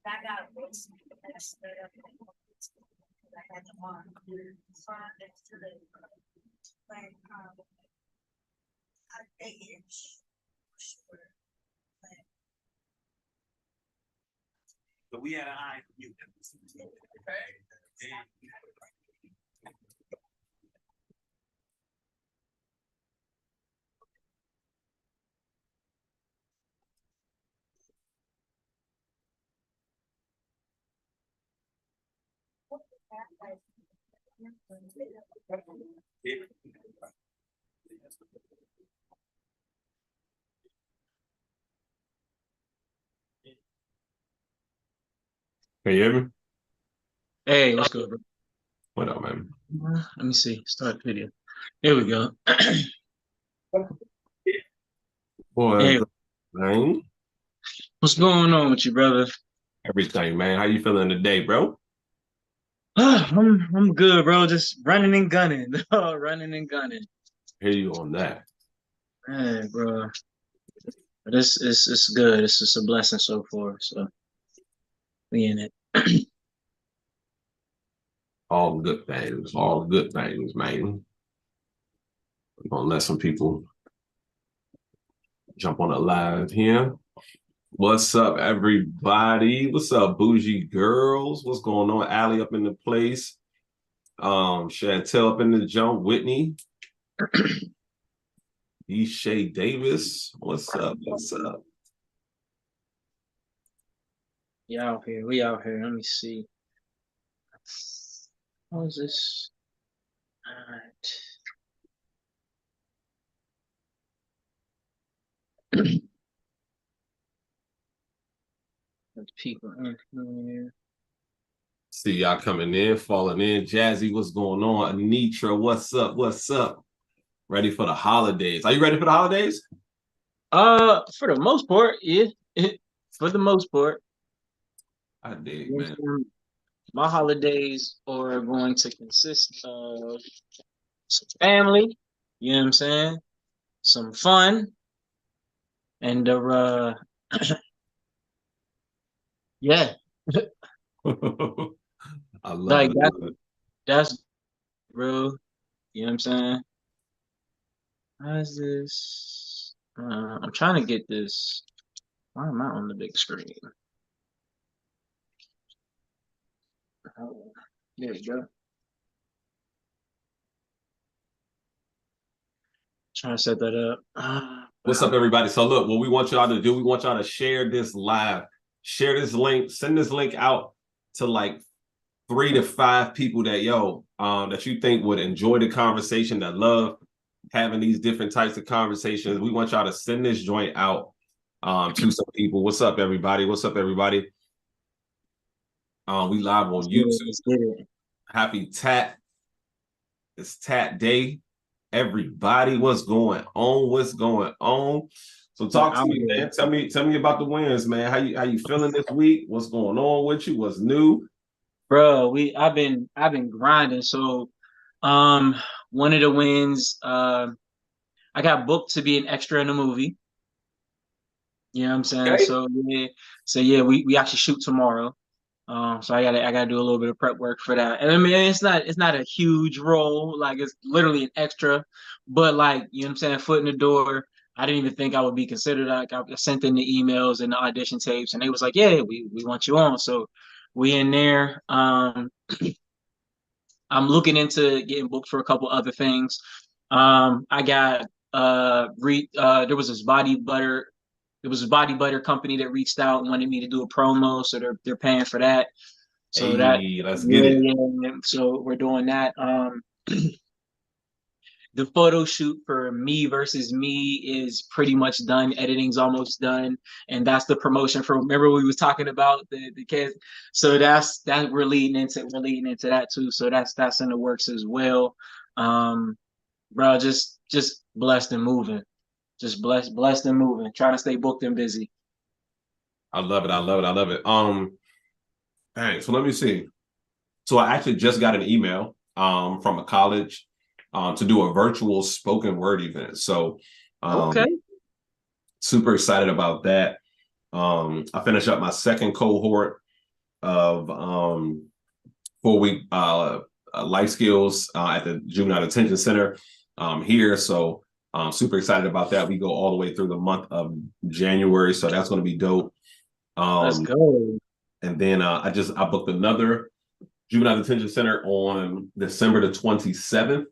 So we had an eye for you. Can you hear me? Hey, what's good, bro? What up, man? Let me see. Start video. Here we go. Boy, Hey, man. what's going on with you, brother? Everything, man. How you feeling today, bro? I'm good, bro. Just running and gunning. Running and gunning. Hear you on that. Man, bro. But it's good. It's just a blessing so far. So we in it. All good things. All good things, man. We're gonna let some people jump on the live here. What's up, everybody? What's up, bougie girls? What's going on? Allie up in the place. Chantel up in the jump. Whitney. Shay Davis. What's up? What's up? We out here. We out here. Let me see. How is this? All right. There's people in here. See y'all coming in, falling in. Jazzy, what's going on? Anitra, what's up? What's up? Ready for the holidays? Are you ready for the holidays? For the most part, yeah. For the most part. I dig, man. My holidays are going to consist of some family, you know what I'm saying? Some fun, and yeah. I love Like it. that's bro. You know what I'm saying? How's this? I'm trying to get this. Why am I on the big screen? Oh, there you go. Trying to set that up. What's up, everybody? So look, what we want y'all to do, we want y'all to share this live. Share this link, send this link out to like 3 to 5 people that that you think would enjoy the conversation, that love having these different types of conversations. We want y'all to send this joint out to some people. What's up, everybody? What's up, everybody? We live on YouTube. Happy Tat. It's Tat Day. Everybody, what's going on? What's going on? So talk to me, man. Tell me about the wins, man. How you feeling this week? What's going on with you? What's new? Bro, I've been grinding. So one of the wins, I got booked to be an extra in a movie. You know what I'm saying? Okay. So yeah, we actually shoot tomorrow. So I gotta do a little bit of prep work for that. And I mean, it's not a huge role, like it's literally an extra, but like, you know what I'm saying, foot in the door. I didn't even think I would be considered. Like I sent in the emails and the audition tapes, and they was like, yeah, we want you on. So we in there. I'm looking into getting booked for a couple other things. I got there was this body butter. It was a body butter company that reached out and wanted me to do a promo, so they're paying for that. So let's get it. Yeah, so we're doing that. The photo shoot for Me Versus Me is pretty much done. Editing's almost done, and that's the promotion for. Remember we was talking about the kids. So that's we're leading into that too. So that's in the works as well. Bro, just blessed and moving. Just blessed and moving. Trying to stay booked and busy. I love it. I love it. I love it. Dang, so let me see. So I actually just got an email from a college to do a virtual spoken word event. So Okay. Super excited about that. I finished up my second cohort of 4-week life skills at the Juvenile Detention Center here. So I'm super excited about that. We go all the way through the month of January, so that's going to be dope. Let's go. And then I booked another Juvenile Detention Center on December the 27th.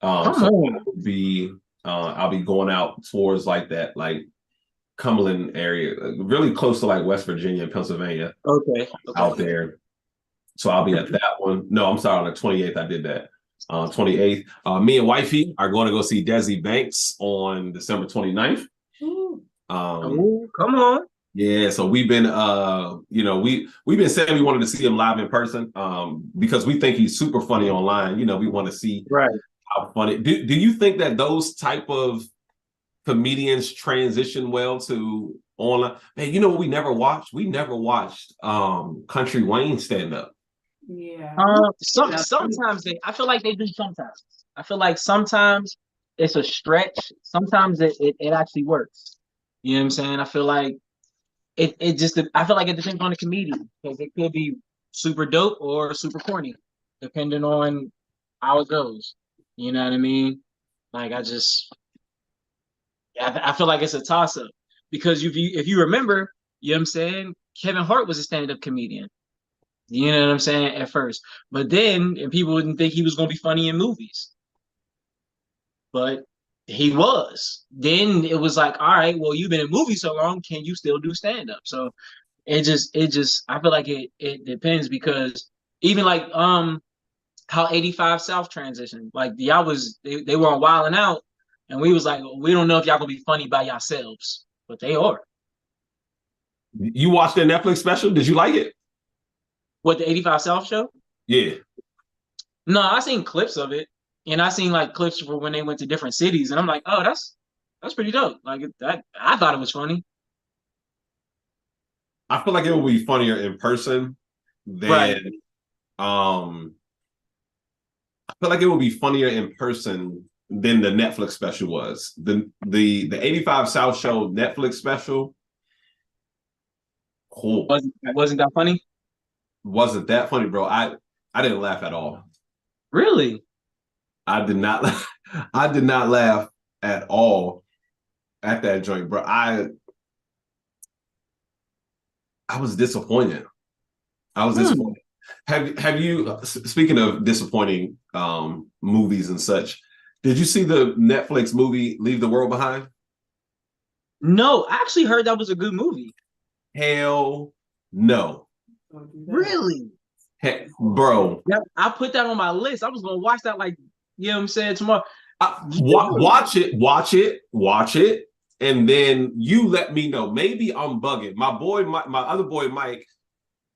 I'll be going out towards like that, like Cumberland area, really close to like West Virginia and Pennsylvania. Okay. Out there. So I'll be at that one. No, I'm sorry, on the 28th, I did that. 28th. Me and wifey are going to go see Desi Banks on December 29th. Come on. Yeah, so we've been we've been saying we wanted to see him live in person because we think he's super funny online. We want to see how funny. Do you think that those type of comedians transition well to online? Man, you know what we never watched? We never watched Country Wayne stand up. Yeah. Sometimes I feel like they do sometimes. I feel like sometimes it's a stretch. Sometimes it actually works. You know what I'm saying? I feel like I feel like it depends on the comedian, because it could be super dope or super corny, depending on how it goes. You know what I mean? Like I feel like it's a toss up, because if you remember, you know what I'm saying, Kevin Hart was a stand-up comedian. You know what I'm saying, at first, but then and people didn't think he was going to be funny in movies, but he was. Then it was like, all right, well, you've been in movies so long, can you still do stand-up? So it just I feel like it depends, because even like how 85 South transitioned, like y'all they were on Wild 'N Out, and we was like, we don't know if y'all gonna be funny by yourselves, but they are. You watched their Netflix special? Did you like it? What, the 85 South show? Yeah. No, I seen clips of it, and I seen like clips for when they went to different cities, and I'm like, oh, that's pretty dope. Like that, I thought it was funny. I feel like it would be funnier in person than I feel like it would be funnier in person than the Netflix special was. The 85 South show Netflix special. Cool. Wasn't that funny? Wasn't that funny, bro. I didn't laugh at all. Really? I did not laugh at all at that joint, bro. I was disappointed. Have you, speaking of disappointing movies and such, did you see the Netflix movie Leave the World Behind? No, I actually heard that was a good movie. Hell no. Really? Heck, bro. Yeah, I put that on my list. I was gonna watch that, like, you know what I'm saying, tomorrow. Watch it, and then you let me know. Maybe I'm bugging. My other boy Mike,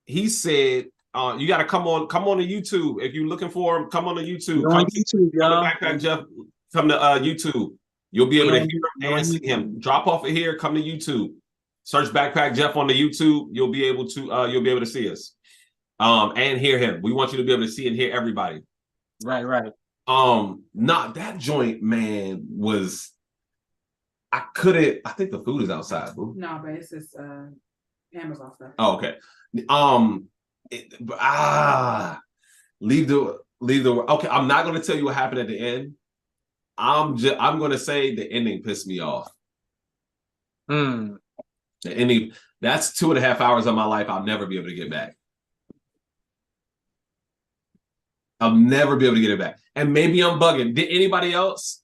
he said, you got to come on to YouTube. If you're looking for him, come on to YouTube. Come to Backpack Jeff. Come to YouTube. You'll be able to hear him and see him. Drop off of here. Come to YouTube. Search Backpack Jeff on the YouTube. You'll be able to see us, and hear him. We want you to be able to see and hear everybody. Right. Not that joint, man. I think the food is outside. Boo. No, but it's just Amazon stuff. Oh, okay. Leave the. Okay, I'm not going to tell you what happened at the end. I'm going to say the ending pissed me off. The ending. That's 2.5 hours of my life I'll never be able to get back. I'll never be able to get it back. And maybe I'm bugging. Did anybody else?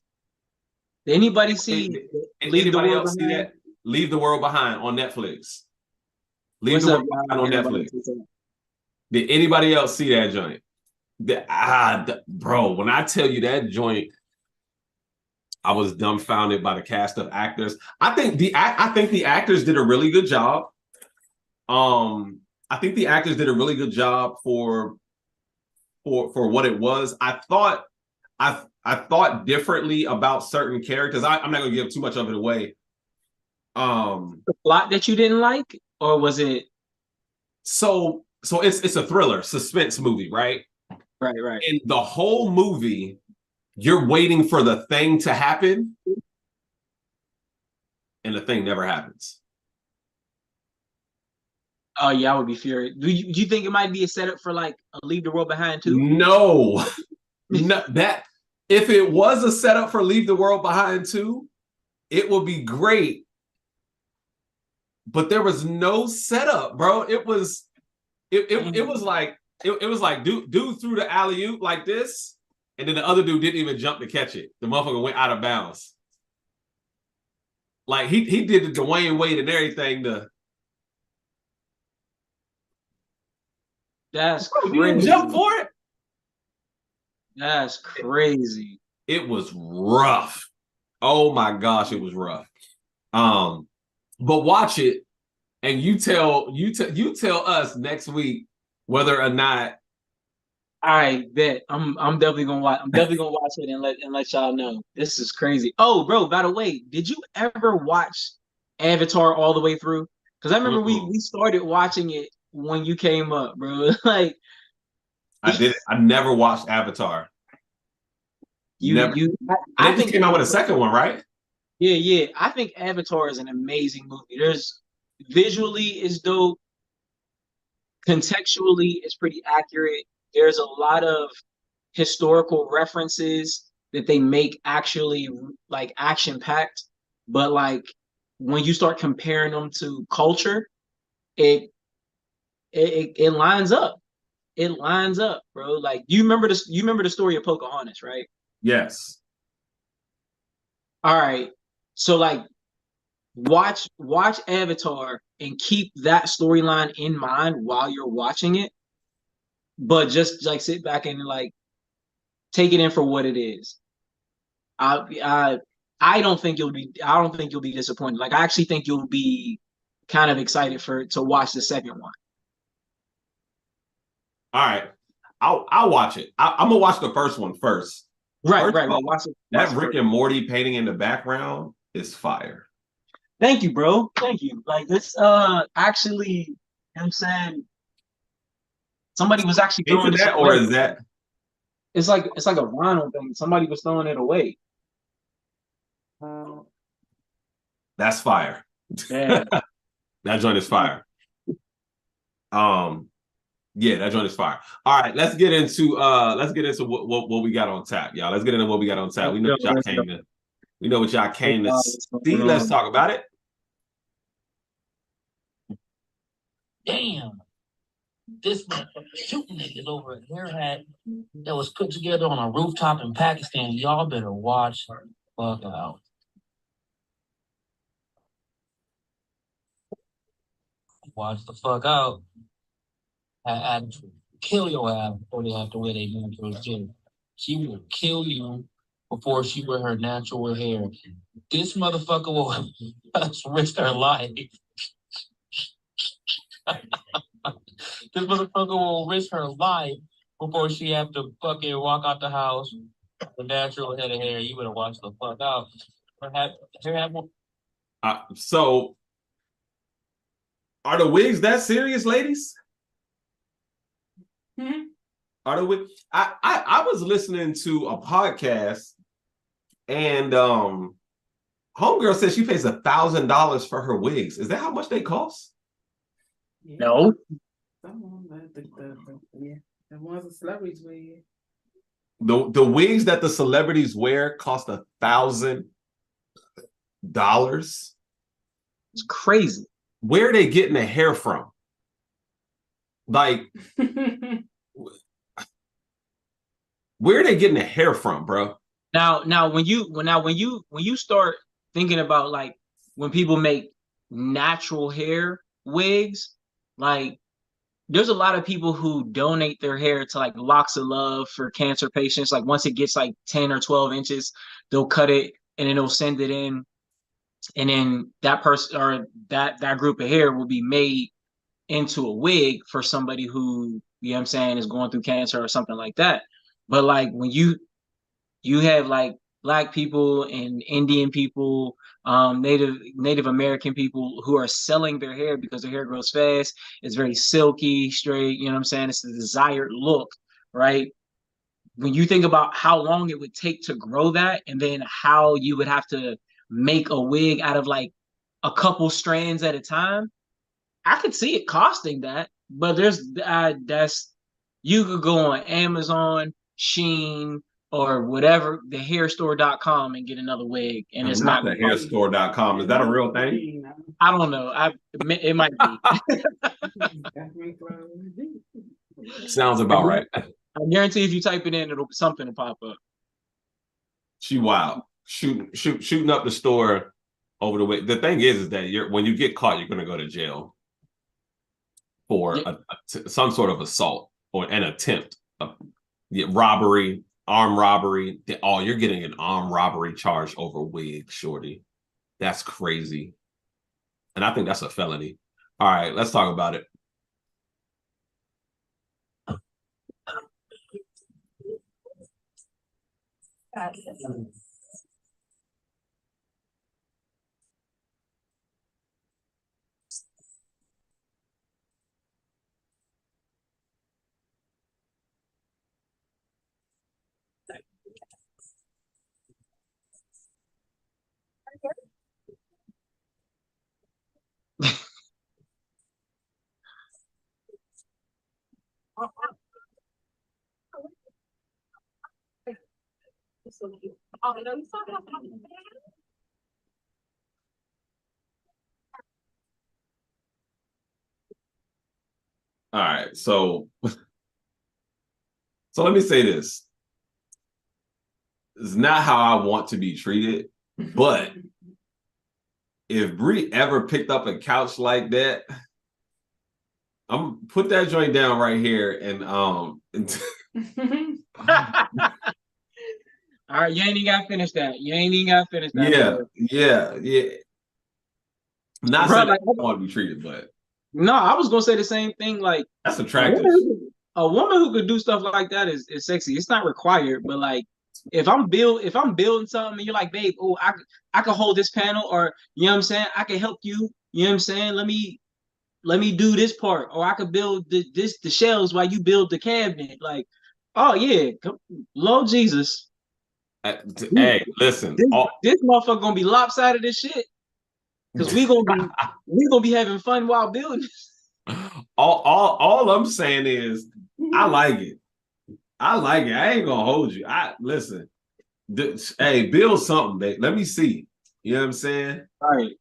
Did anybody see? Anybody else see that? Leave the World Behind on Netflix. Leave the World Behind on Netflix. Did anybody else see that joint? Bro, when I tell you that joint, I was dumbfounded by the cast of actors. I think the actors did a really good job. I think the actors did a really good job for what it was. I thought differently about certain characters. I'm not gonna give too much of it away. The plot that you didn't like, or was it? So it's a thriller, suspense movie, right? Right. And the whole movie, you're waiting for the thing to happen, and the thing never happens. Oh yeah, I would be furious. Do you think it might be a setup for like a Leave the World Behind too? No, no, that if it was a setup for Leave the World Behind 2, it would be great. But there was no setup, bro. It was like it was like dude threw the alley oop like this, and then the other dude didn't even jump to catch it. The motherfucker went out of bounds. Like he did the Dwayne Wade and everything to. That's Bro, you didn't crazy. jump for it. That's crazy. It was rough. Oh my gosh, it was rough. But watch it, and you tell us next week whether or not. I bet I'm definitely gonna watch. I'm definitely gonna watch it and let y'all know. This is crazy. Oh, bro, by the way, did you ever watch Avatar all the way through? Because I remember we started watching it when you came up, bro. Like I did it. I never watched Avatar. Never. I They just think came out with a second one, right? Yeah. I think Avatar is an amazing movie. There's visually is dope. Contextually, it's pretty accurate. There's a lot of historical references that they make actually like action packed, but like when you start comparing them to culture, it lines up. It lines up, bro. Like you remember this? You remember the story of Pocahontas, right? Yes. All right. So like watch Avatar and keep that storyline in mind while you're watching it, but just like sit back and like take it in for what it is. I don't think you'll be disappointed. Like I actually think you'll be kind of excited to watch the second one. All right. I'll watch it. I'm gonna watch the first one first. Right. Watch it. That Rick and Morty painting in the background is fire. Thank you, bro. Thank you. Like this actually, you know what I'm saying, somebody was actually throwing that, away. or is that it's like a vinyl thing. Somebody was throwing it away. That's fire. Yeah. That joint is fire. Yeah, that joint is fire. All right, let's get into what we got on tap, y'all. Let's get into what we got on tap. We know what y'all came to see. Let's talk about it. Damn. This motherfucker shooting niggas over a hair hat that was put together on a rooftop in Pakistan. Y'all better watch fuck out. Watch the fuck out. And kill your ass before they have to wear their natural hair. She will kill you before she wear her natural hair. This motherfucker will risk her life. This motherfucker will risk her life before she have to fucking walk out the house with natural head of hair. You better watch the fuck out. So, are the wigs that serious, ladies? Mm-hmm. Are the wigs? I was listening to a podcast, and homegirl said she pays $1,000 for her wigs. Is that how much they cost? Yeah. No. The ones the celebrities wear. The wigs that the celebrities wear cost $1,000. It's crazy. Where are they getting the hair from? Like, where are they getting the hair from, bro? Now when you start thinking about like when people make natural hair wigs, like there's a lot of people who donate their hair to like Locks of Love for cancer patients. Like once it gets like 10 or 12 inches, they'll cut it and then they'll send it in. And then that person or that group of hair will be made into a wig for somebody who, you know what I'm saying, is going through cancer or something like that. But like when you have like Black people and Indian people, Native American people who are selling their hair because their hair grows fast. It's very silky, straight, you know what I'm saying? It's the desired look, right? When you think about how long it would take to grow that and then how you would have to make a wig out of like a couple strands at a time, I could see it costing that, but that's you could go on Amazon, Shein, or whatever, the hairstore.com and get another wig, and it's Not not the gonna cost. hairstore.com. Is that a real thing? I don't know. It might be. Sounds about right. I guarantee if you type it in, something will pop up. She wild. Shooting up the store over the way. The thing is that when you get caught, you're gonna go to jail for some sort of assault or an attempt, robbery, armed robbery. Oh, you're getting an armed robbery charge over wig, shorty. That's crazy. And I think that's a felony. All right, let's talk about it. All right, so let me say this. It's not how I want to be treated, but if Bree ever picked up a couch like that, I'm put that joint down right here and All right, you ain't even got to finish that. Yeah. Not saying I want to be treated, but no, I was gonna say the same thing. Like, that's attractive. A woman who could do stuff like that is sexy. It's not required, but like, if I'm building something and you're like, babe, oh, I could hold this panel, or you know what I'm saying, I can help you. You know what I'm saying? Let me do this part, or I could build the shelves while you build the cabinet. Like, oh yeah, Lord Jesus. Hey, listen, this motherfucker gonna be lopsided as shit. Because we gonna be having fun while building this. All I'm saying is I like it. I ain't gonna hold you. Listen. Hey, build something, babe. Let me see. You know what I'm saying? All right.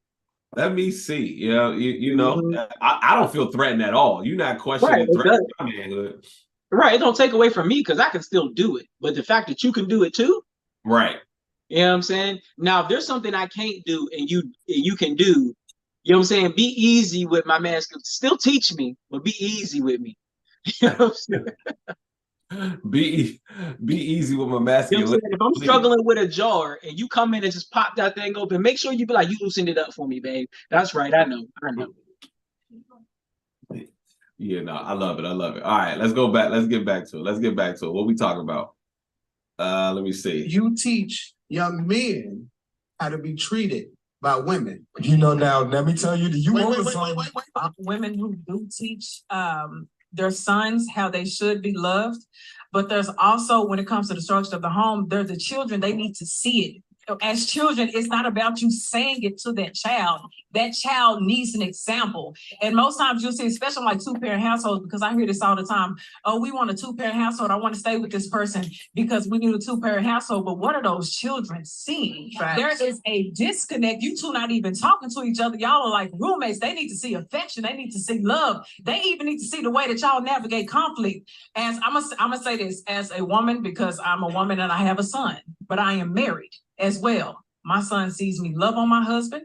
Let me see. You know, I don't feel threatened at all. You're not questioning threatening my manhood. Right. It don't take away from me because I can still do it. But the fact that you can do it too. Right. You know what I'm saying? Now, if there's something I can't do and you can do, you know what I'm saying? Be easy with my masculine. Still teach me, but be easy with me. You know what I'm saying? Be easy with my masculine. You know what I'm saying? If I'm struggling with a jar and you come in and just pop that thing open, make sure you be like, you loosened it up for me, babe. That's right. I know. Yeah, no, I love it. All right, let's go back. Let's get back to it. What we talking about? Let me see. You teach young men how to be treated by women. You know, now let me tell you, wait. Women who do teach their sons how they should be loved, but there's also, when it comes to the structure of the home, there's the children, they need to see it. As children, it's not about you saying it to that child. That child needs an example. And most times you'll see, especially like two-parent households, because I hear this all the time. Oh, we want a two-parent household. I want to stay with this person because we need a two-parent household. But what are those children seeing? Right. There is a disconnect. You two not even talking to each other. Y'all are like roommates. They need to see affection. They need to see love. They even need to see the way that y'all navigate conflict. As I'm gonna say this as a woman, because I'm a woman and I have a son, but I am married as well. My son sees me love on my husband.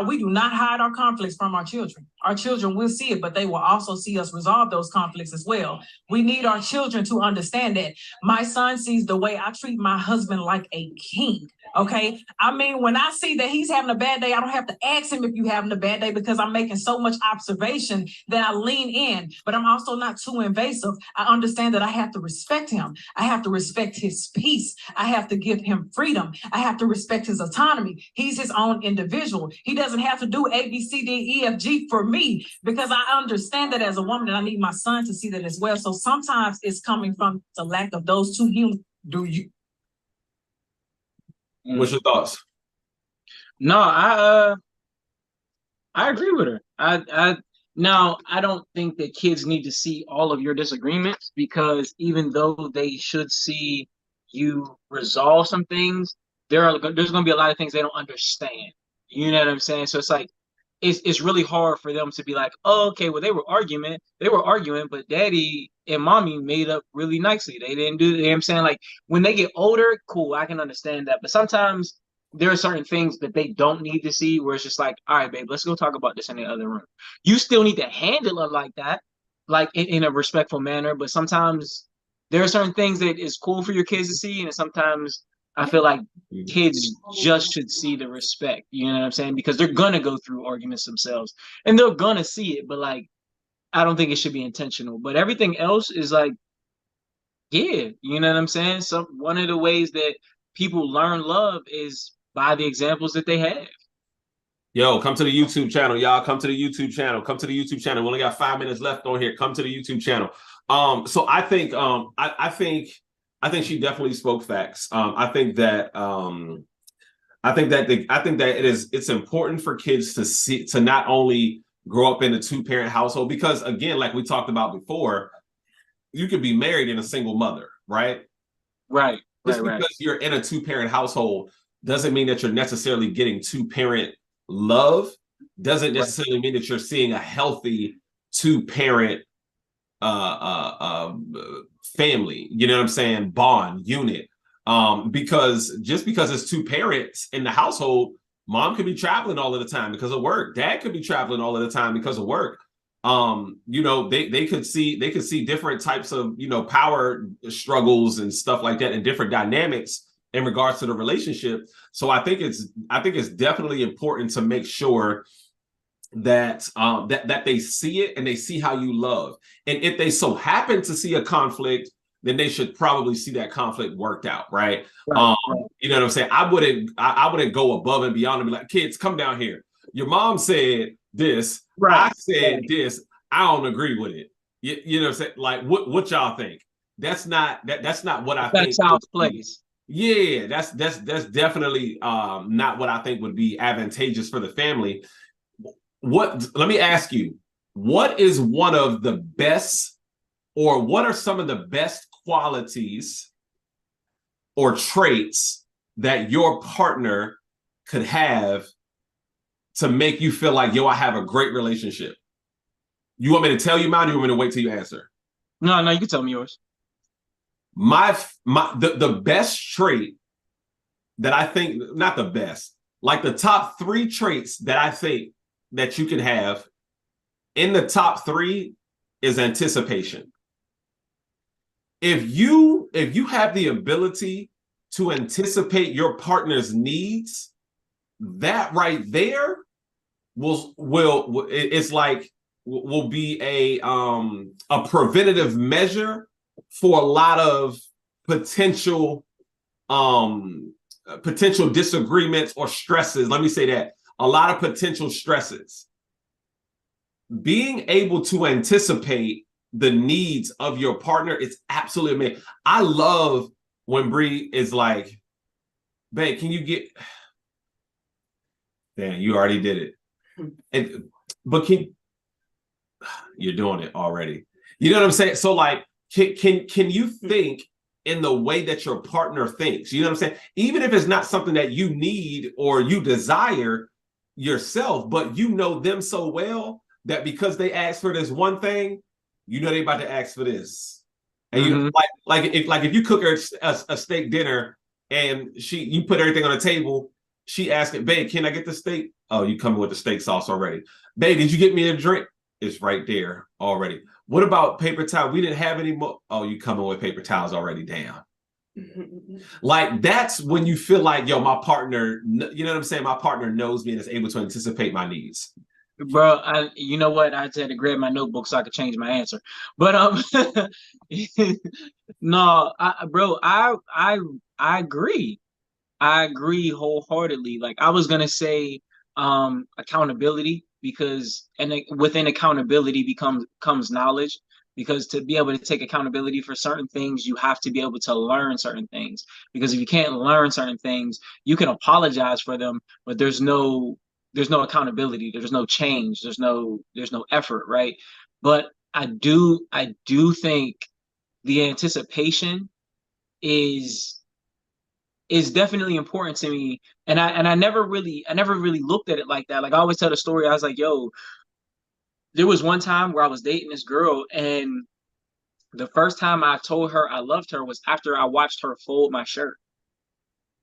We do not hide our conflicts from our children. Our children will see it, but they will also see us resolve those conflicts as well. We need our children to understand that. My son sees the way I treat my husband like a king. Okay. I mean, when I see that he's having a bad day, I don't have to ask him if you're having a bad day because I'm making so much observation that I lean in, but I'm also not too invasive. I understand that I have to respect him. I have to respect his peace. I have to give him freedom. I have to respect his autonomy. He's his own individual. He doesn't have to do A, B, C, D, E, F, G for me because I understand that as a woman and I need my son to see that as well. So sometimes it's coming from the lack of those two humans. What's your thoughts? No, I agree with her. Now, I don't think that kids need to see all of your disagreements, because even though they should see you resolve some things, there's going to be a lot of things they don't understand. You know what I'm saying? So it's like it's really hard for them to be like, oh, okay, well, they were arguing, but daddy and mommy made up really nicely. They didn't do, you know what I'm saying? Like, when they get older, cool, I can understand that. But sometimes there are certain things that they don't need to see, where it's just like, all right, babe, let's go talk about this in the other room. You still need to handle it like that, like in a respectful manner. But sometimes there are certain things that is cool for your kids to see, and sometimes I feel like kids just should see the respect. You know what I'm saying? Because they're gonna go through arguments themselves, and they're gonna see it. But like, I don't think it should be intentional. But everything else is like, yeah, you know what I'm saying? So one of the ways that people learn love is by the examples that they have. Yo, come to the YouTube channel, y'all. Come to the YouTube channel. Come to the YouTube channel. We only got 5 minutes left on here. Come to the YouTube channel. So I think I think she definitely spoke facts. I think that it's important for kids to not only grow up in a 2-parent household, because again, like we talked about before, you could be married in a single mother, right? Right. Just because you're in a 2-parent household doesn't mean that you're necessarily getting 2-parent love. Doesn't necessarily mean that you're seeing a healthy 2-parent family, you know what I'm saying, bond, unit. Because just because it's 2 parents in the household, mom could be traveling all of the time because of work. Dad could be traveling all of the time because of work. You know, they could see different types of, you know, power struggles and stuff like that, and different dynamics in regards to the relationship. So I think it's definitely important to make sure that that they see it, and they see how you love. And if they so happen to see a conflict, then they should probably see that conflict worked out, right? You know what I'm saying? I wouldn't go above and beyond and be like, kids, come down here. Your mom said this, I said this, I don't agree with it. You know what I'm saying? Like, what y'all think? That's not what I think. That's how it plays. Yeah, that's definitely not what I think would be advantageous for the family. Let me ask you, what is one of the best, or what are some of the best qualities or traits that your partner could have to make you feel like, yo, I have a great relationship? You want me to tell you mine, or you want me to wait till you answer? No, you can tell me yours. The best trait that I think, not the best, like the top 3 traits that I think that you can have, in the top 3 is anticipation. If you have the ability to anticipate your partner's needs, that right there will be a preventative measure for a lot of potential disagreements or stresses. Let me say that. A lot of potential stresses. Being able to anticipate the needs of your partner is absolutely amazing. I love when Bree is like, babe, can you get... Damn, you already did it. But you're doing it already. You know what I'm saying? So like, can you think in the way that your partner thinks? You know what I'm saying? Even if it's not something that you need or you desire yourself, but you know them so well that because they ask for this one thing, you know they about to ask for this. And you if you cook her a steak dinner and you put everything on the table, she asking, babe, can I get the steak? Oh, you coming with the steak sauce already. Babe, did you get me a drink? It's right there already. What about paper towel? We didn't have any more. Oh, you coming with paper towels already? Damn. Like, that's when you feel like, yo, my partner, you know what I'm saying? My partner knows me and is able to anticipate my needs. Bro, you know what? I had to grab my notebook so I could change my answer. But no, I agree. I agree wholeheartedly. Like, I was gonna say accountability, because within accountability comes knowledge. Because to be able to take accountability for certain things, you have to be able to learn certain things. Because if you can't learn certain things, you can apologize for them, but there's no accountability, there's no change, there's no effort, right? But I do think the anticipation is definitely important to me. And I never really looked at it like that. Like I always tell the story, I was like, yo, there was one time where I was dating this girl, and the first time I told her I loved her was after I watched her fold my shirt.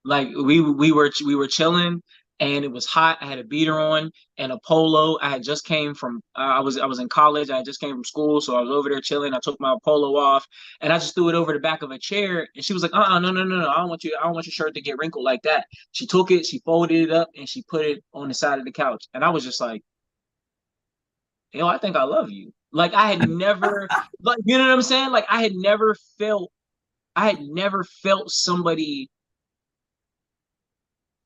Like we were chilling, and it was hot. I had a beater on and a polo. I had just came from I was in college. I just came from school, so I was over there chilling. I took my polo off, and I just threw it over the back of a chair. And she was like, no, I don't want your shirt to get wrinkled like that. She took it, she folded it up, and she put it on the side of the couch. And I was just like, yo, I think I love you. Like I had never, like, you know what I'm saying? Like I had never felt somebody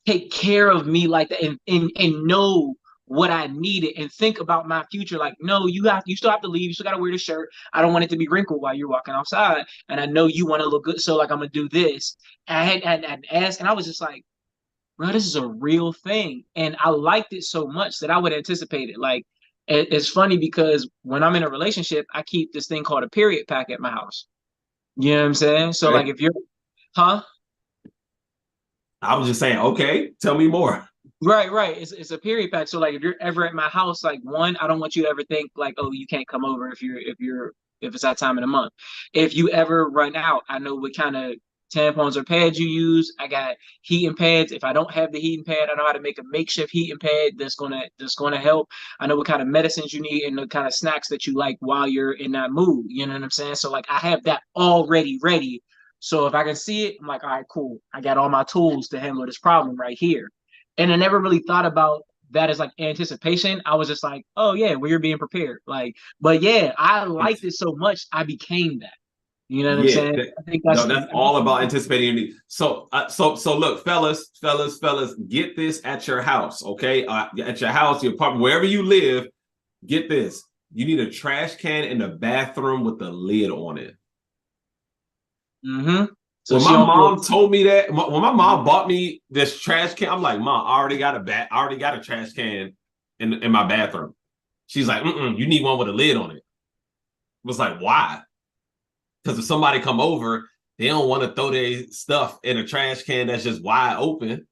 take care of me like that, and know what I needed and think about my future. Like, no, you still have to leave. You still got to wear the shirt. I don't want it to be wrinkled while you're walking outside. And I know you want to look good. So like, I'm going to do this. And I asked, and I was just like, bro, this is a real thing. And I liked it so much that I would anticipate it. Like, it's funny because when I'm in a relationship, I keep this thing called a period pack at my house. You know what I'm saying? So like, if you're, huh? I was just saying, okay, tell me more. Right. It's a period pack. So like, if you're ever at my house, like, one, I don't want you to ever think like, oh, you can't come over if it's that time of the month. If you ever run out, I know what kind of tampons or pads you use. I got heating pads. If I don't have the heating pad, I know how to make a makeshift heating pad that's gonna help. I know what kind of medicines you need and the kind of snacks that you like while you're in that mood. You know what I'm saying? So like, I have that already ready. So if I can see it, I'm like, all right, cool. I got all my tools to handle this problem right here. And I never really thought about that as like anticipation. I was just like, oh yeah, well, you're being prepared. Like, but yeah, I liked it so much, I became that. You know what I'm saying? I think that's all about anticipating. So look, fellas, get this at your house, okay? At your house, your apartment, wherever you live, get this. You need a trash can in the bathroom with the lid on it. Mm-hmm. So when my mom told me that, when my mom bought me this trash can, I'm like, Mom, I already got a trash can in my bathroom. She's like, you need one with a lid on it. I was like, why? Because if somebody come over, they don't want to throw their stuff in a trash can that's just wide open.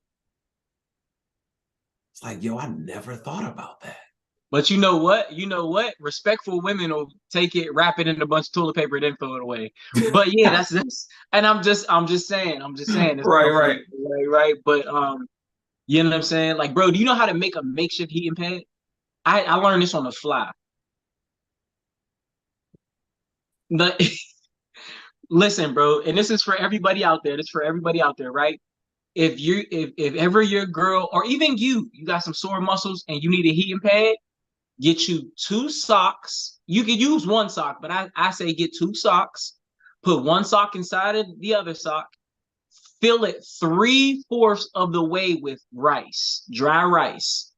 It's like, yo, I never thought about that. But you know what? Respectful women will take it, wrap it in a bunch of toilet paper, then throw it away. But yeah, that's this. And I'm just saying. Right. But you know what I'm saying? Like, bro, do you know how to make a makeshift heating pad? I learned this on the fly. But listen, bro, and this is for everybody out there. Right? If ever your girl or even you got some sore muscles and you need a heating pad, get you 2 socks. You could use 1 sock, but I say get 2 socks. Put 1 sock inside of the other sock. Fill it 3/4 of the way with rice, dry rice.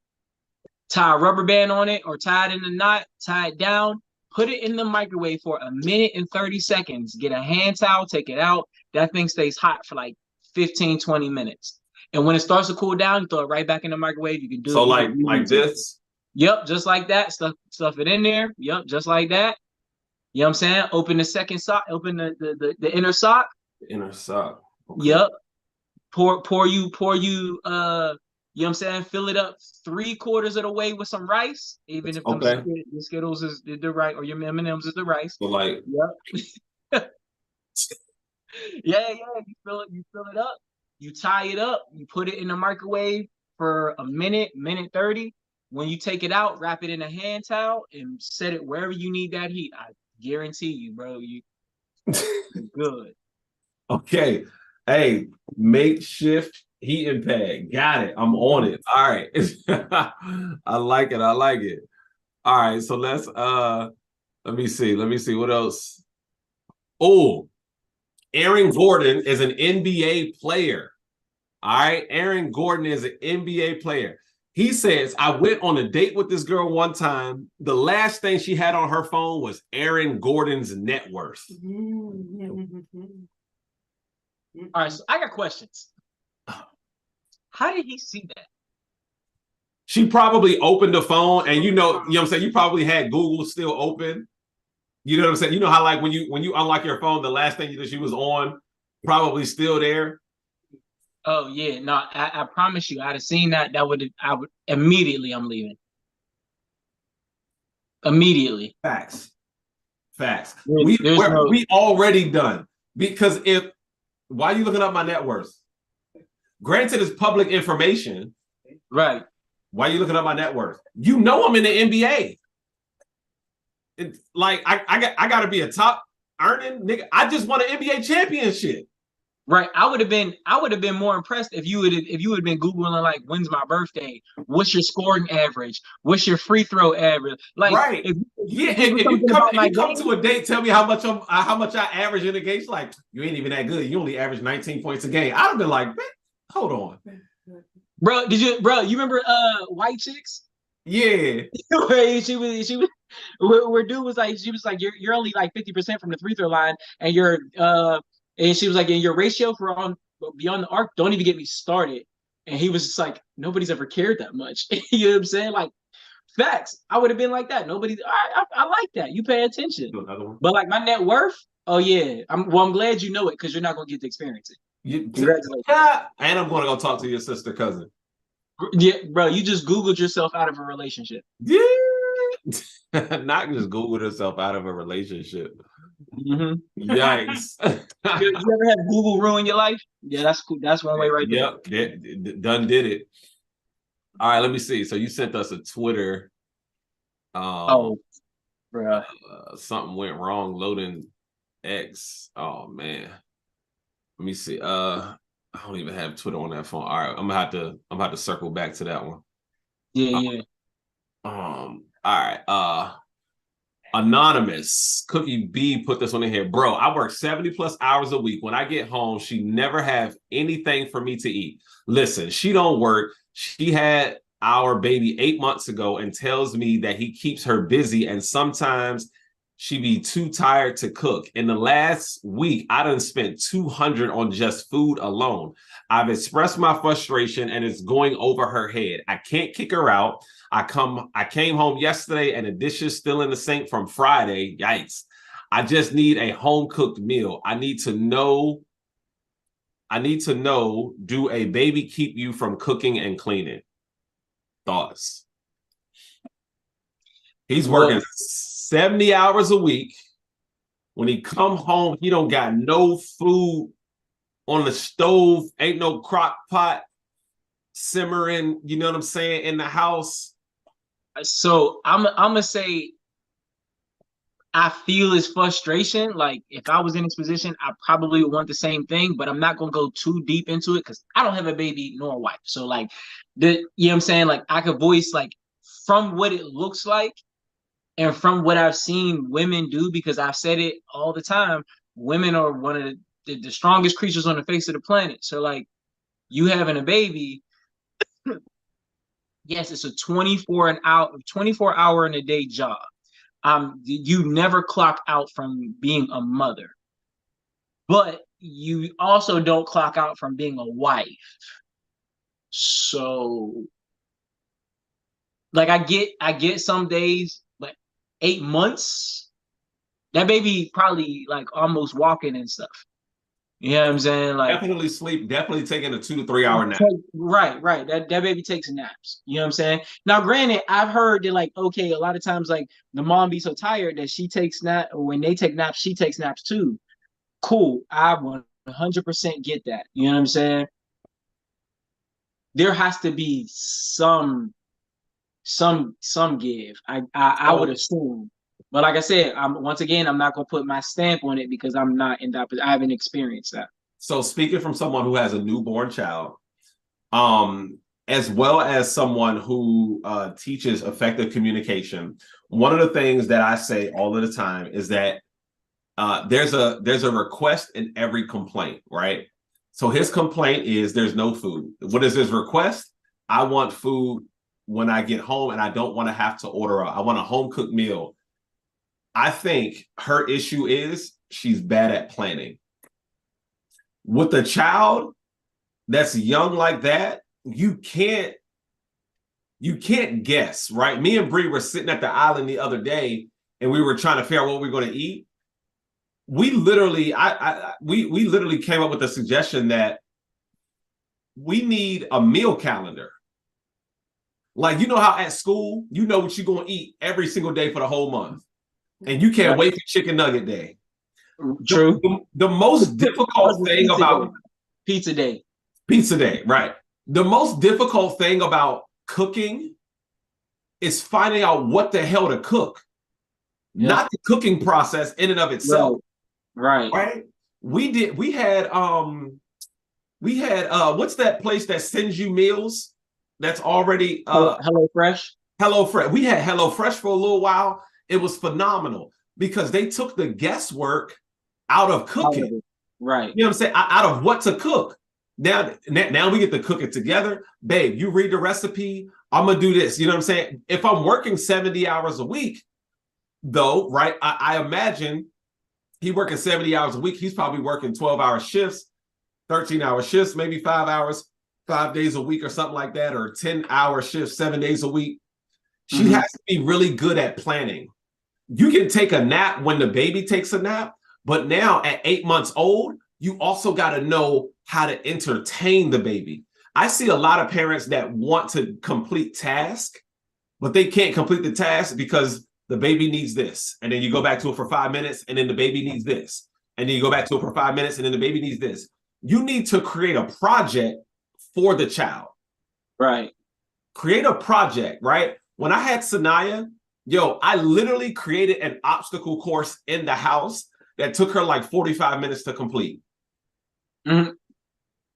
Tie a rubber band on it or tie it in a knot, tie it down. Put it in the microwave for 1 minute and 30 seconds. Get a hand towel, take it out. That thing stays hot for like 15, 20 minutes. And when it starts to cool down, you throw it right back in the microwave. You can do so it. like this. Yep, just like that. Stuff it in there. Yep, just like that. You know what I'm saying? Open the second sock. Open the inner sock. The inner sock. Okay. Yep. Pour you. You know what I'm saying? Fill it up 3/4 of the way with some rice. Even if the Skittles is the right or your M&Ms is the rice. So like. Yep. Yeah. You fill it up. You tie it up. You put it in the microwave for 1 minute, 1:30. When you take it out, wrap it in a hand towel and set it wherever you need that heat. I guarantee you, bro, you good. Okay. Hey, makeshift heating pad. Got it. I'm on it. All right. I like it. All right. So let's let me see what else. Oh, Aaron Gordon is an NBA player. All right. Aaron Gordon is an NBA player. He says, I went on a date with this girl one time. The last thing she had on her phone was Aaron Gordon's net worth. All right, so I got questions. How did he see that? She probably opened the phone, and you know what I'm saying, you probably had Google still open. You know what I'm saying? You know how like when you unlock your phone, the last thing that she was on probably still there. Oh yeah, no, I promise you, I'd have seen that. I would immediately. I'm leaving immediately. Facts. There's no We already done, because why are you looking up my net worth? Granted, it's public information. right. Why are you looking up my net worth? You know I'm in the NBA. It's like I got to be a top earning nigga. I just won an NBA championship. Right. I would have been more impressed if you would have been Googling like when's my birthday? What's your scoring average? What's your free throw average? Like Right. if Yeah, Google if something you about my come game, to a date, tell me how much I average in a game. She's like, you ain't even that good. You only average 19 points a game. I'd have been like, man, hold on. bro, you remember White Chicks? Yeah. Where she was where dude was like, she was like, you're only like 50% from the free throw line, and and she was like, and your ratio for on beyond the arc, don't even get me started. And he was just like, nobody's ever cared that much. You know what I'm saying? Like, facts. I would have been like that. I like that. You pay attention. Another one. But like my net worth, oh yeah. I'm glad you know it, because you're not gonna get to experience it. Congratulations. And I'm going to go talk to your sister cousin. Yeah, bro, you just Googled yourself out of a relationship. Yeah. Not just Googled herself out of a relationship. Mm-hmm. Yikes. You ever had Google ruin your life? Yeah, that's cool. That's one way right there. Yep, done did it. All right, let me see. So you sent us a Twitter. Bro. Something went wrong loading X. Oh man. Let me see. I don't even have Twitter on that phone. All right, I'm gonna have to circle back to that one. Yeah. All right. Anonymous Cookie B put this one in here. Bro, I work 70+ hours a week. When I get home, she never have anything for me to eat. Listen, she don't work. She had our baby 8 months ago and tells me that he keeps her busy, and sometimes she be too tired to cook. In the last week, I done spent $200 on just food alone. I've expressed my frustration, and it's going over her head. I can't kick her out. I came home yesterday and the dishes still in the sink from Friday. Yikes. I just need a home cooked meal. I need to know, do a baby keep you from cooking and cleaning? Thoughts? He's working 70 hours a week. When he come home, he don't got no food on the stove, ain't no crock pot simmering, you know what I'm saying, in the house. So I'm gonna say I feel his frustration. Like if I was in his position, I probably would want the same thing, but I'm not gonna go too deep into it because I don't have a baby nor a wife. So like you know what I'm saying? Like I could voice like from what it looks like and from what I've seen women do, because I've said it all the time. Women are one of the strongest creatures on the face of the planet. So like you having a baby. Yes, it's a 24 hour in a day job. You never clock out from being a mother, but you also don't clock out from being a wife. So, like, I get some days, but 8 months, that baby probably like almost walking and stuff. You know what I'm saying? Like definitely sleep, definitely taking a 2 to 3 hour nap. Right. That baby takes naps. You know what I'm saying? Now, granted, I've heard that like, okay, a lot of times like the mom be so tired that she takes nap, or when they take naps, she takes naps too. Cool. I 100% get that. You know what I'm saying? There has to be some give. I would assume. But like I said, I'm not gonna put my stamp on it because I'm not in that. I haven't experienced that. So speaking from someone who has a newborn child, as well as someone who teaches effective communication, one of the things that I say all of the time is that there's a request in every complaint, right? So his complaint is there's no food. What is his request? I want food when I get home, and I don't want to have to order I want a home cooked meal. I think her issue is she's bad at planning. With a child that's young like that, you can't you can't guess, right? Me and Bree were sitting at the island the other day, and we were trying to figure out what we were going to eat. We literally, we literally came up with a suggestion that we need a meal calendar. Like, you know how at school, you know what you're going to eat every single day for the whole month, and you can't wait for chicken nugget day. True. The most difficult thing about pizza day, right? The most difficult thing about cooking is finding out what the hell to cook, not the cooking process in and of itself. Right. We had what's that place that sends you meals that's already HelloFresh. We had HelloFresh for a little while. It was phenomenal because they took the guesswork out of cooking. Right. You know what I'm saying? Out of what to cook. Now we get to cook it together. Babe, you read the recipe. I'm going to do this. You know what I'm saying? If I'm working 70 hours a week, though, right, I imagine he working 70 hours a week. He's probably working 12-hour shifts, 13-hour shifts, maybe 5 hours, 5 days a week or something like that, or 10-hour shifts, 7 days a week. She has to be really good at planning. You can take a nap when the baby takes a nap, but now at 8 months old, you also got to know how to entertain the baby. I see a lot of parents that want to complete tasks, but they can't complete the task because the baby needs this. And then you go back to it for 5 minutes, and then the baby needs this. And then you go back to it for 5 minutes, and then the baby needs this. You need to create a project for the child. Right. Create a project, right? When I had Sanaya, I literally created an obstacle course in the house that took her like 45 minutes to complete.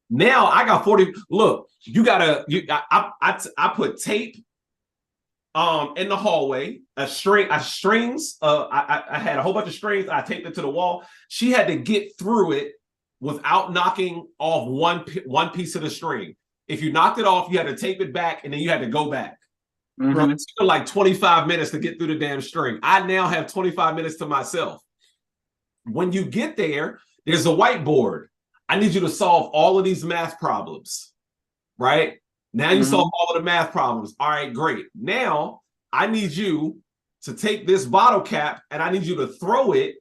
Now I got 40. Look, I put tape in the hallway, strings. I had a whole bunch of strings. I taped it to the wall. She had to get through it without knocking off one piece of the string. If you knocked it off, you had to tape it back, and then you had to go back. Bro, it took like 25 minutes to get through the damn string. I now have 25 minutes to myself. When you get there, there's a whiteboard. I need you to solve all of these math problems, right? Now you solve all of the math problems. All right, great. Now I need you to take this bottle cap and I need you to throw it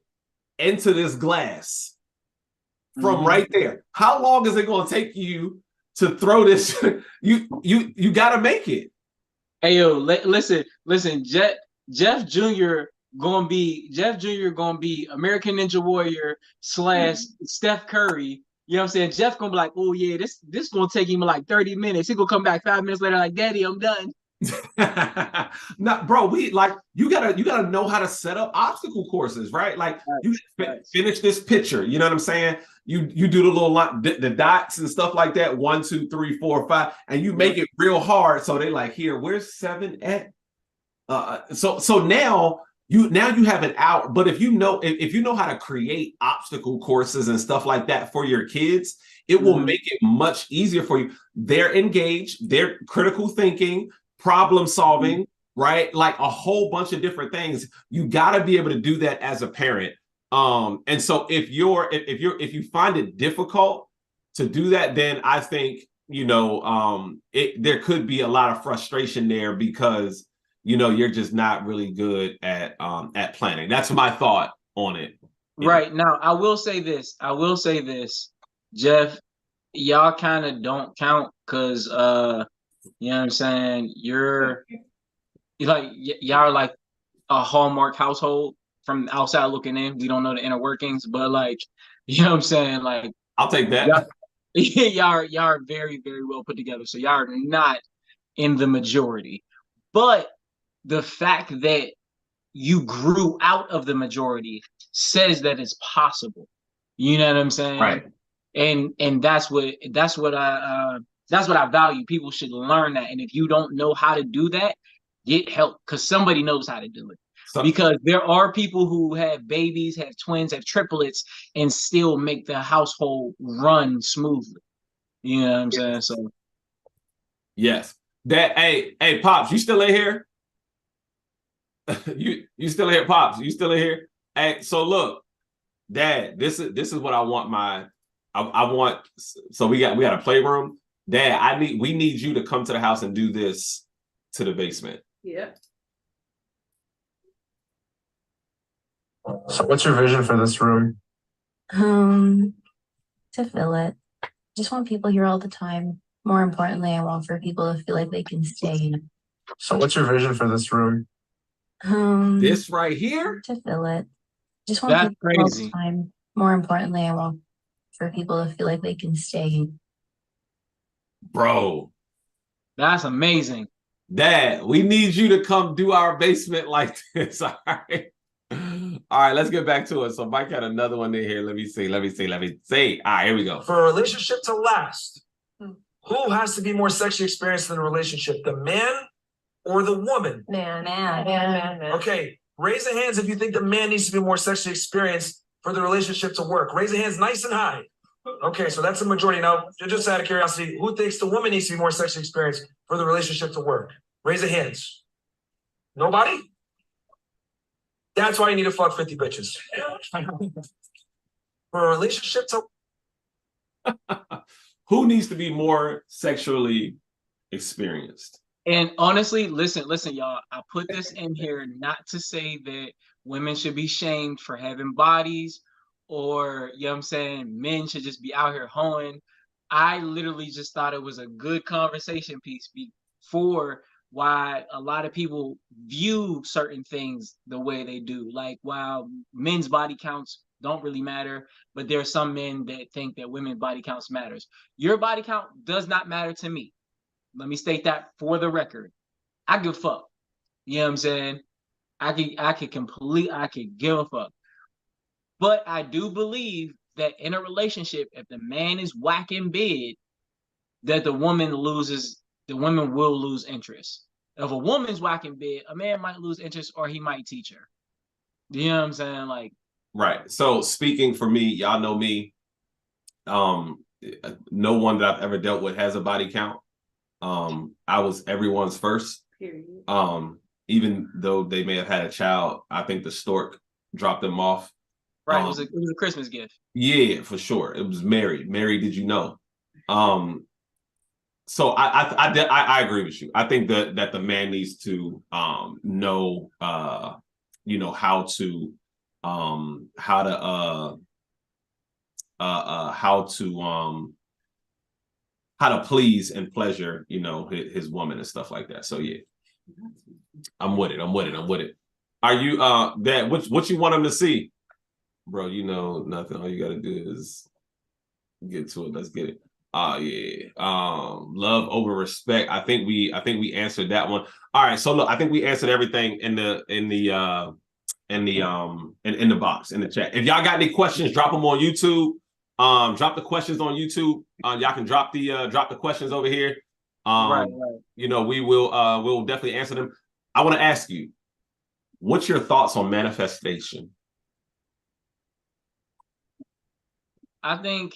into this glass from right there. How long is it going to take you to throw this? You got to make it. Hey, yo, listen, Jeff Jr. gonna be American Ninja Warrior / Steph Curry. You know what I'm saying? Jeff gonna be like, oh yeah, this gonna take him like 30 minutes. He gonna come back 5 minutes later like, Daddy, I'm done. No, bro, you gotta know how to set up obstacle courses, right? Like you finish this picture. You know what I'm saying? You do the little the dots and stuff like that. 1, 2, 3, 4, 5, and you make it real hard. So they like, here, where's 7 at? So now you have an hour. But if you know how to create obstacle courses and stuff like that for your kids, it will make it much easier for you. They're engaged, they're critical thinking, problem solving, right? Like a whole bunch of different things. You got to be able to do that as a parent. And so if you find it difficult to do that, then I think, there could be a lot of frustration there because, you're just not really good at planning. That's my thought on it. Right. Now, I will say this, Jeff, y'all kind of don't count because, you know what I'm saying? Y'all are like a Hallmark household from outside looking in. We don't know the inner workings, but like, you know what I'm saying? Like, I'll take that. Y'all are very, very well put together. So y'all are not in the majority, but the fact that you grew out of the majority says that it's possible. You know what I'm saying? Right. And that's what I value. People should learn that. And if you don't know how to do that, get help because somebody knows how to do it. Because there are people who have babies, have twins, have triplets, and still make the household run smoothly. You know what I'm saying? So yes. Hey, Pops, you still in here? you still in here, Pops? You still in here? Hey, so look, Dad, this is what I want I want. So we got a playroom. Dad, we need you to come to the house and do this to the basement. Yep. So what's your vision for this room? To fill it. Just want people here all the time. More importantly, I want for people to feel like they can stay. So what's your vision for this room? This right here, To fill it. Just want That's people here all the crazy. time. More importantly, I want for people to feel like they can stay. bro. That's amazing. Dad, we need you to come do our basement like this. All right. All right, let's get back to it. So Mike had another one in here. Let me see. All right, here we go. For a relationship to last, who has to be more sexually experienced in the relationship, the man or the woman? Man. Okay, raise the hands if you think the man needs to be more sexually experienced for the relationship to work. Raise the hands nice and high. Okay, so that's a majority. Now, just out of curiosity, who thinks the woman needs to be more sexually experienced for the relationship to work? Raise the hands. Nobody? That's why you need to fuck 50 bitches. For a relationship to Who needs to be more sexually experienced? And honestly, listen, y'all. I put this in here not to say that women should be shamed for having bodies, or you know what I'm saying, men should just be out here hoeing. I literally just thought it was a good conversation piece for why a lot of people view certain things the way they do. Like, while men's body counts don't really matter, but there are some men that think that women's body counts matters. Your body count does not matter to me. Let me state that for the record. I give a fuck. You know what I'm saying? I could give a fuck. But I do believe that in a relationship, if the man is whack in bed, that the woman will lose interest. If a woman's whack in bed, a man might lose interest, or he might teach her. You know what I'm saying? Like, Right. So speaking for me, y'all know me. No one that I've ever dealt with has a body count. I was everyone's first. Period. Even though they may have had a child, I think the stork dropped them off. right? It was a Christmas gift. Yeah, for sure. It was Mary. Mary, did you know? So I agree with you. I think that the man needs to know how to please and pleasure his woman and stuff like that. So yeah, I'm with it. Are you Dad? What you want him to see, bro? You know nothing. All you got to do is get to it. Let's get it. Yeah. Love over respect. I think we answered that one. All right. So look, I think we answered everything in the box, in the chat. If y'all got any questions, drop them on YouTube. Drop the questions on YouTube. Y'all can drop the questions over here. Right. We'll definitely answer them. I want to ask you, what's your thoughts on manifestation? I think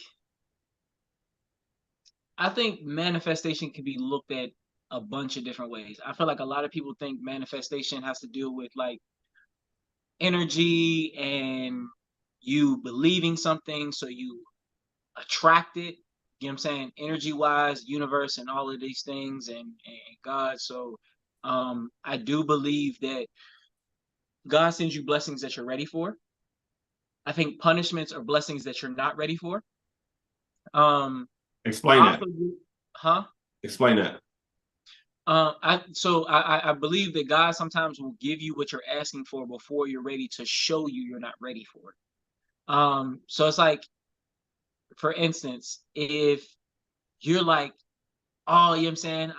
manifestation can be looked at a bunch of different ways. I feel like a lot of people think manifestation has to do with like energy and you believing something, so you attract it. You know what I'm saying? Energy wise, universe, and all of these things, and God. So I do believe that God sends you blessings that you're ready for. I think punishments are blessings that you're not ready for. Explain that. Huh? Explain that. I believe that God sometimes will give you what you're asking for before you're ready, to show you you're not ready for it. So it's like, for instance, if you're like, oh, you know what I'm saying,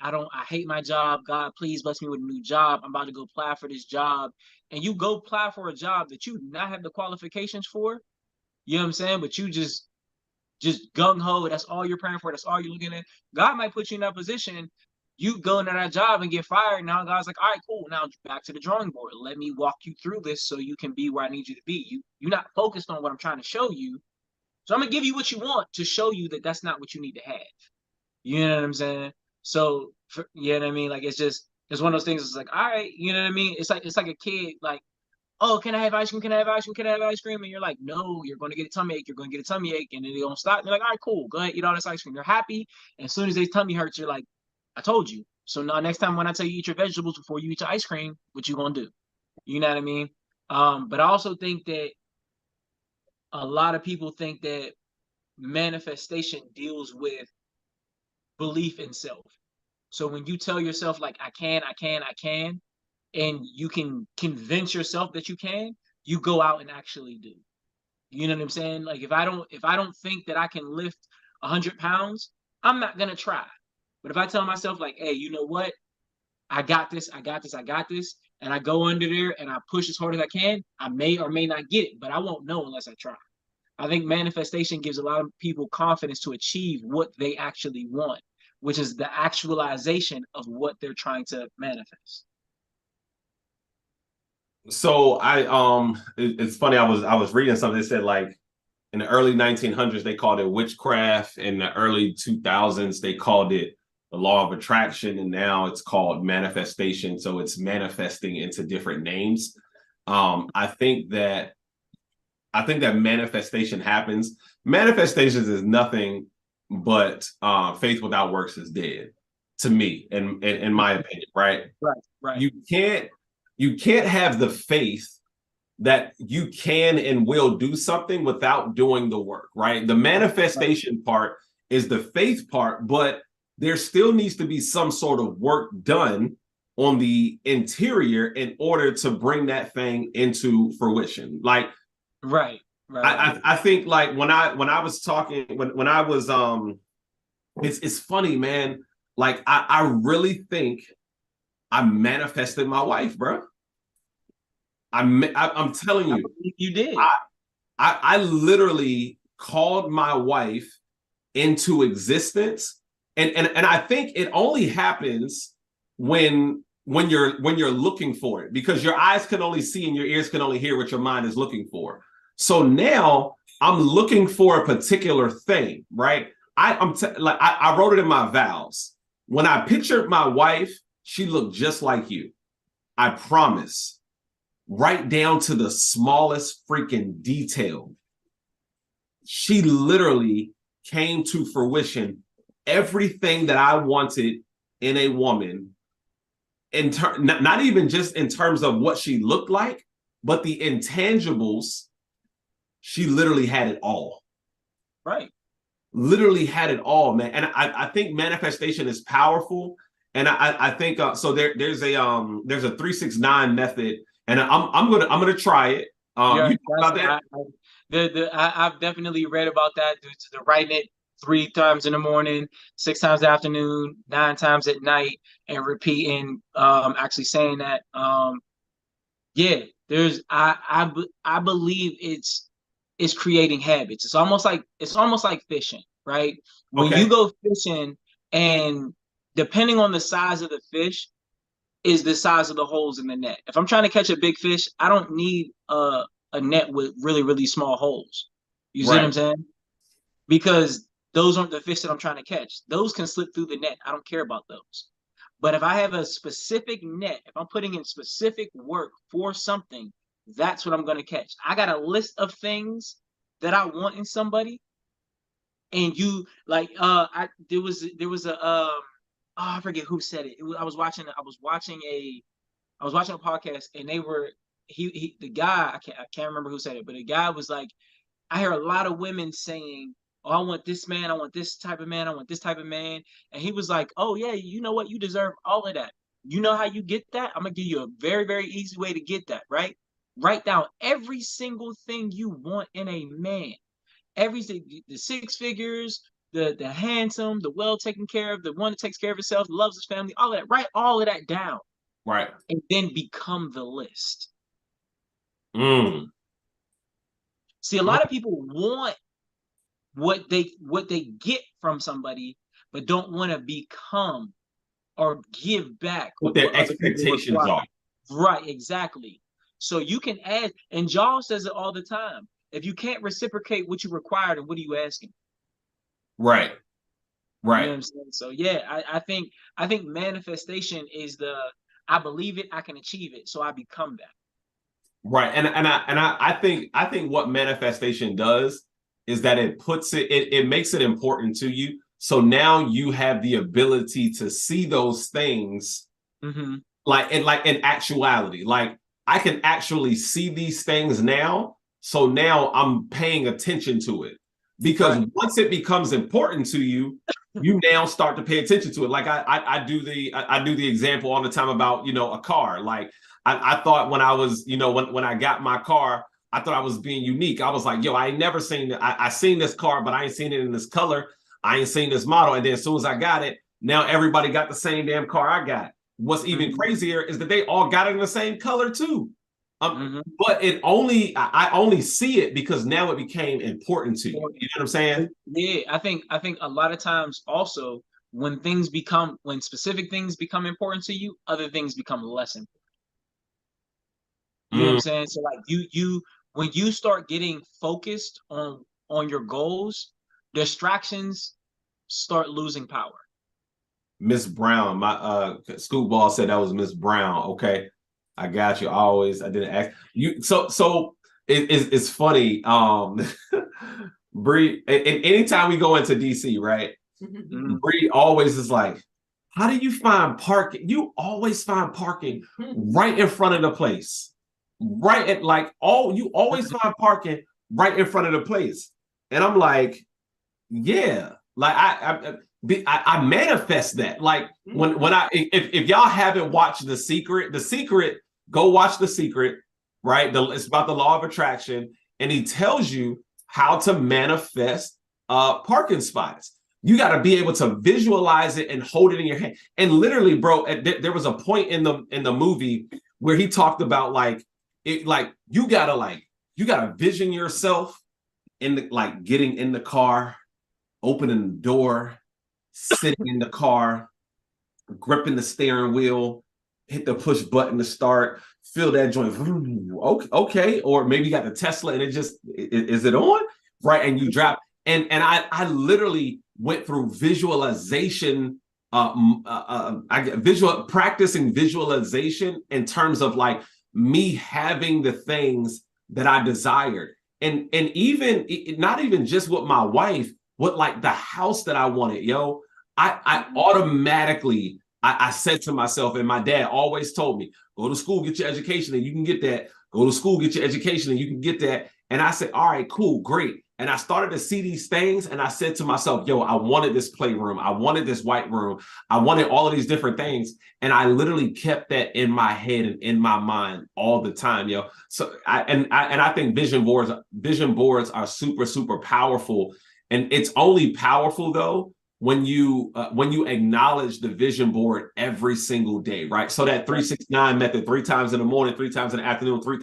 I hate my job, God, please bless me with a new job, I'm about to go apply for this job, and you go apply for a job that you do not have the qualifications for, you know what I'm saying, but you just gung-ho, that's all you're praying for, that's all you're looking at. God might put you in that position, you go into that job and get fired. Now God's like, all right, cool, now back to the drawing board. Let me walk you through this so you can be where I need you to be. You're not focused on what I'm trying to show you. So I'm going to give you what you want to show you that that's not what you need to have. You know what I'm saying? So, you know what I mean? Like, it's one of those things. It's like, all right, you know what I mean? It's like a kid, like, oh, can I have ice cream? Can I have ice cream? Can I have ice cream? And you're like, no, you're going to get a tummy ache. You're going to get a tummy ache. And then they don't stop. And they're like, all right, cool. Go ahead, eat all this ice cream. You're happy. And as soon as their tummy hurts, you're like, I told you. So now next time when I tell you eat your vegetables before you eat your ice cream, what you gonna do? You know what I mean? But I also think that a lot of people think that manifestation deals with belief in self. So when you tell yourself like I can, and you can convince yourself that you can, you go out and actually do. You know what I'm saying? Like if I don't think that I can lift 100 pounds, I'm not gonna try. But if I tell myself like, hey, you know what? I got this, and I go under there and I push as hard as I can, I may or may not get it, but I won't know unless I try. I think manifestation gives a lot of people confidence to achieve what they actually want, which is the actualization of what they're trying to manifest. So it's funny. I was reading something that said like in the early 1900s they called it witchcraft. In the early 2000s they called it the law of attraction, and now it's called manifestation. So it's manifesting into different names. I think that manifestation happens. Manifestations is nothing but faith without works is dead, to me, in my opinion. Right. Right. You can't have the faith that you can and will do something without doing the work, right? The manifestation part is the faith part, but there still needs to be some sort of work done on the interior in order to bring that thing into fruition. Like, right. I think like when I was talking, when I was it's funny, man. Like I really think I manifested my wife, bro. I'm telling you, you did. I literally called my wife into existence, and I think it only happens when you're looking for it, because your eyes can only see and your ears can only hear what your mind is looking for. So now I'm looking for a particular thing, right? I wrote it in my vows. When I pictured my wife, she looked just like you. I promise. Right down to the smallest freaking detail. She literally came to fruition. Everything that I wanted in a woman, not even just in terms of what she looked like, but the intangibles, she literally had it all. Right. Literally had it all, man. And I think manifestation is powerful. And I think so. There's a 3-6-9 method, and I'm gonna try it. Yeah, You know about that? I've definitely read about that. Due to the writing it 3 times in the morning, 6 times in the afternoon, 9 times at night, and repeating. Actually saying that. Yeah, there's I believe it's creating habits. It's almost like fishing, right? When Okay. you go fishing, and depending on the size of the fish is the size of the holes in the net. If I'm trying to catch a big fish, I don't need a net with really, really small holes. You see what I'm saying? Because those aren't the fish that I'm trying to catch. Those can slip through the net. I don't care about those. But if I have a specific net, if I'm putting in specific work for something, that's what I'm going to catch. I got a list of things that I want in somebody. And you like, there was a, I forget who said it. I was watching a podcast, and they were, the guy, I can't remember who said it, but the guy was like, I hear a lot of women saying, oh, I want this man, I want this type of man, I want this type of man. And he was like, oh yeah, you know what? You deserve all of that. You know how you get that? I'm gonna give you a very, very easy way to get that, right? Write down every single thing you want in a man. Everything, the 6 figures, the handsome, the well taken care of, the one that takes care of himself, loves his family, all of that. Write all of that down. Right. And then become the list. See, a lot of people want what they get from somebody, but don't want to become or give back what their expectations are. Right, exactly. So you can add, and Jaw says it all the time. If you can't reciprocate what you require, then what are you asking? Right. You know what I'm saying? So yeah, I think manifestation is I believe it, I can achieve it, so I become that. Right. And I think what manifestation does is that it makes it important to you So now you have the ability to see those things like in actuality. Like I can actually see these things now. So now I'm paying attention to it. Because once it becomes important to you, you now start to pay attention to it. Like I do the example all the time about, you know, a car. Like I thought when I was, you know, when I got my car, I thought I was being unique. I was like, yo, I ain't never seen it. I seen this car, but I ain't seen it in this color. I ain't seen this model. And then as soon as I got it, now everybody got the same damn car I got. What's even crazier is that they all got it in the same color too. But I only see it because now it became important to you. You know what I'm saying? Yeah, I think a lot of times also when specific things become important to you, other things become less important. You know what I'm saying? So like you when you start getting focused on your goals, distractions start losing power. Miss Brown, my school ball said that was Miss Brown. Okay, I got you. I didn't ask you. So it's funny. Bree, and anytime we go into DC, right? Bree always is like, how do you find parking? You always find parking right in front of the place. Right at you always find parking right in front of the place. And I'm like, yeah, like I manifest that. Like when if y'all haven't watched The Secret, go watch The Secret, right? It's about the law of attraction, and he tells you how to manifest parking spots. You got to be able to visualize it and hold it in your hand. And literally, bro, there was a point in the movie where he talked about you gotta vision yourself getting in the car, opening the door, sitting in the car, gripping the steering wheel, hit the push button to start, feel that joint. Okay. Or maybe you got the Tesla and is it on? Right. And you drop. And I literally went through visualization, practicing visualization in terms of like me having the things that I desired. And even not even just with my wife, but like the house that I wanted, yo. I automatically I said to myself, and my dad always told me, go to school, get your education, and you can get that. Go to school, get your education, and you can get that. And I said, all right, cool, great. And I started to see these things, and I said to myself, yo, I wanted this playroom. I wanted this white room. I wanted all of these different things. And I literally kept that in my head and in my mind all the time, yo. So I think vision boards are super, super powerful. And it's only powerful though when you acknowledge the vision board every single day, right? So that 3-6-9 method, 3 times in the morning, 3 times in the afternoon, 9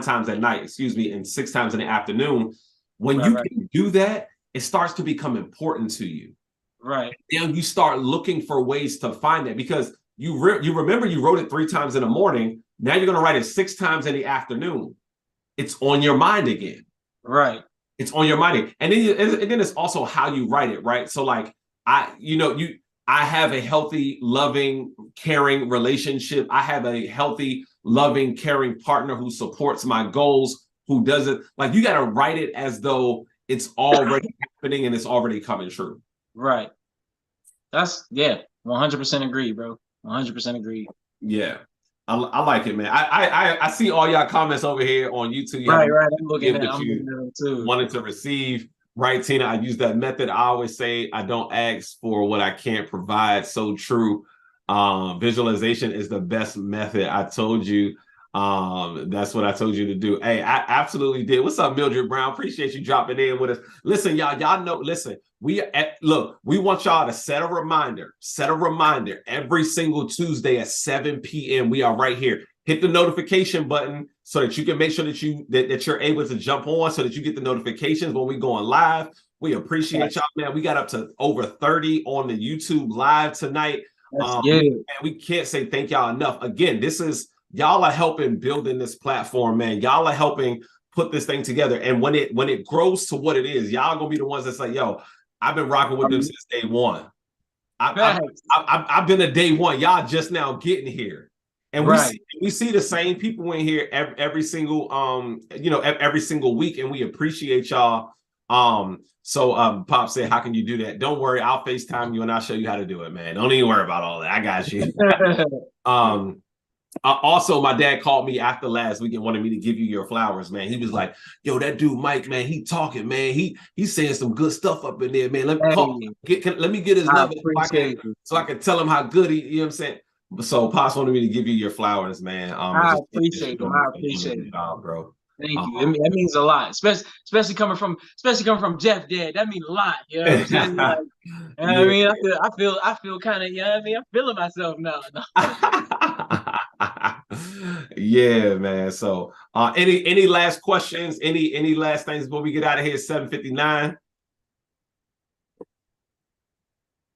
times at night, and 6 times in the afternoon. When you can do that, it starts to become important to you. Right. And you start looking for ways to find it because you remember you wrote it 3 times in the morning. Now you're going to write it 6 times in the afternoon. It's on your mind again. Right. It's on your mind. And then it's also how you write it, right? So like I have a healthy, loving, caring relationship. I have a healthy, loving, caring partner who supports my goals, who doesn't, like, you got to write it as though it's already happening and it's already coming true. Right. 100% agree, bro. 100% agree. Yeah. I like it, man. I see all y'all comments over here on YouTube. Right. I'm looking at them too. Wanted to receive, right, Tina? I use that method. I always say I don't ask for what I can't provide. So true. Visualization is the best method. I told you. That's what I told you to do. Hey, I absolutely did. What's up, Mildred Brown? Appreciate you dropping in with us. Listen, y'all know, listen, we want y'all to set a reminder every single Tuesday at 7 p.m. We are right here. Hit the notification button so that you can make sure that you're able to jump on so that you get the notifications when we go on live. We appreciate y'all, man. We got up to over 30 on the YouTube live tonight. And we can't say thank y'all enough. Again, y'all are helping building this platform, man. Y'all are helping put this thing together. And when it grows to what it is, y'all gonna be the ones that say, yo, I've been rocking with them since day one. I've been a day one. Y'all just now getting here. And we see the same people in here every single every single week. And we appreciate y'all Pop said, how can you do that? Don't worry, I'll FaceTime you and I'll show you how to do it, man. Don't even worry about all that. I got you. Also, my dad called me after last week and wanted me to give you your flowers, man. He was like, yo, that dude Mike, man, he talking, man. He's saying some good stuff up in there, man. Let me call, let me get his number so I can tell him how good he, you know what I'm saying? So Pops wanted me to give you your flowers, man. I appreciate them. I appreciate it, bro. Thank you. That means a lot, especially coming from Jeff Dad. That means a lot. You know what I'm saying? Like, you know what I mean? I feel kind of, you know what I mean? I'm feeling myself now. Yeah, man. So any last questions? Any last things before we get out of here? 7:59.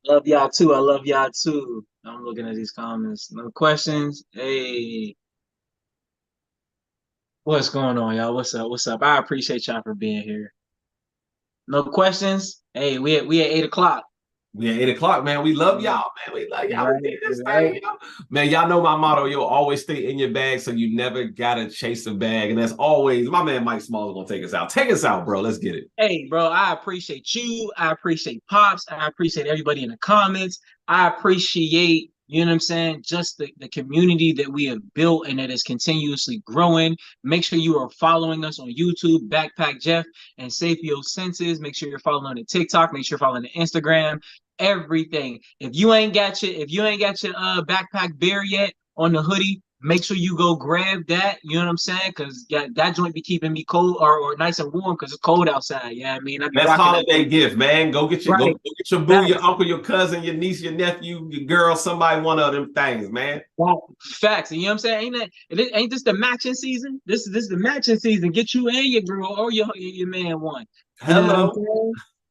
Love y'all too. I love y'all too. I'm looking at these comments. No questions. Hey. What's going on, y'all? What's up? What's up? I appreciate y'all for being here. No questions? Hey, we at 8 o'clock. We at 8 o'clock, man. We love y'all, man. We love y'all. We need this thing, yo. Man, y'all know my motto. You'll always stay in your bag, so you never gotta chase a bag. And that's always my man Mike Smalls gonna take us out. Take us out, bro. Let's get it. Hey, bro, I appreciate you. I appreciate Pops. I appreciate everybody in the comments. I appreciate, you know what I'm saying, just the community that we have built and that is continuously growing. Make sure you are following us on YouTube, Backpack Jeff and Sapio Senses. Make sure you're following on the TikTok. Make sure you're following the Instagram. Everything. If you ain't got your backpack bear yet on the hoodie, make sure you go grab that. You know what I'm saying? Because that joint be keeping me cold or nice and warm because it's cold outside. Yeah, I mean, that's holiday gift, man. Go get your right. go get your boo, your uncle, your cousin, your niece, your nephew, your girl, somebody, one of them things, man. Facts. And you know what I'm saying? Ain't this the matching season? This is the matching season. Get you and your girl or your man one. Hello.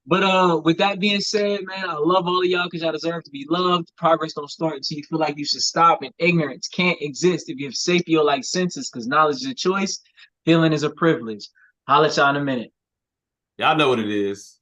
But with that being said, man, I love all of y'all because y'all deserve to be loved. Progress don't start until you feel like you should stop, and ignorance can't exist if you have sapio-like senses, because knowledge is a choice, feeling is a privilege. Holla at y'all in a minute. Y'all know what it is.